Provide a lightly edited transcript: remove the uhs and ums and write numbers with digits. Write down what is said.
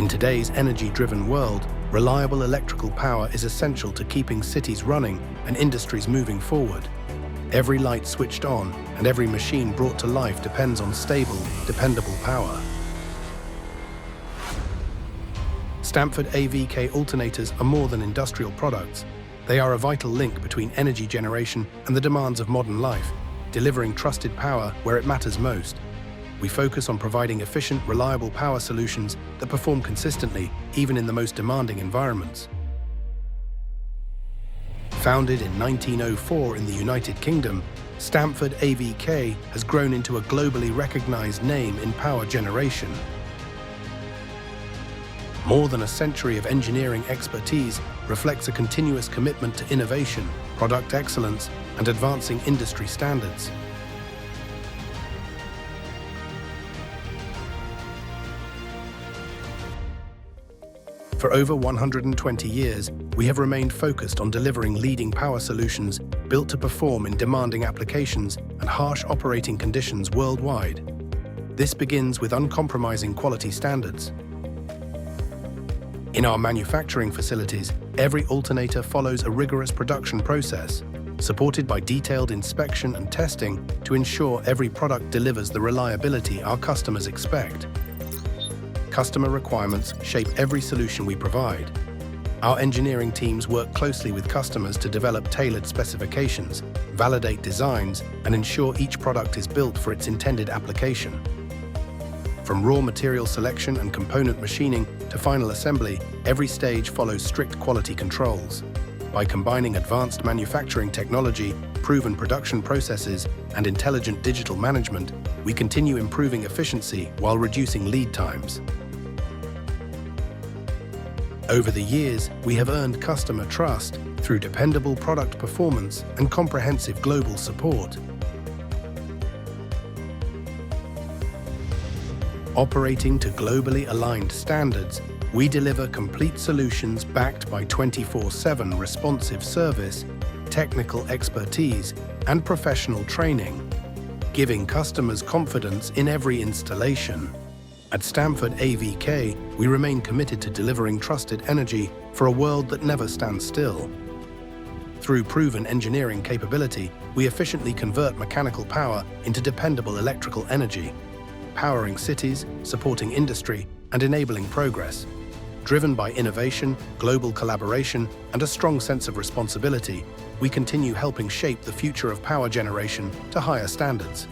In today's energy-driven world, reliable electrical power is essential to keeping cities running and industries moving forward. Every light switched on and every machine brought to life depends on stable, dependable power. STAMFORD AvK alternators are more than industrial products. They are a vital link between energy generation and the demands of modern life, delivering trusted power where it matters most. We focus on providing efficient, reliable power solutions that perform consistently, even in the most demanding environments. Founded in 1904 in the United Kingdom, STAMFORD AvK has grown into a globally recognized name in power generation. More than a century of engineering expertise reflects a continuous commitment to innovation, product excellence, and advancing industry standards. For over 120 years, we have remained focused on delivering leading power solutions built to perform in demanding applications and harsh operating conditions worldwide. This begins with uncompromising quality standards. In our manufacturing facilities, every alternator follows a rigorous production process, supported by detailed inspection and testing to ensure every product delivers the reliability our customers expect. Customer requirements shape every solution we provide. Our engineering teams work closely with customers to develop tailored specifications, validate designs, and ensure each product is built for its intended application. From raw material selection and component machining to final assembly, every stage follows strict quality controls. By combining advanced manufacturing technology, proven production processes, and intelligent digital management, we continue improving efficiency while reducing lead times. Over the years, we have earned customer trust through dependable product performance and comprehensive global support. Operating to globally aligned standards, we deliver complete solutions backed by 24/7 responsive service, technical expertise, and professional training, giving customers confidence in every installation. At STAMFORD AvK, we remain committed to delivering trusted energy for a world that never stands still. Through proven engineering capability, we efficiently convert mechanical power into dependable electrical energy, powering cities, supporting industry, and enabling progress. Driven by innovation, global collaboration, and a strong sense of responsibility, we continue helping shape the future of power generation to higher standards.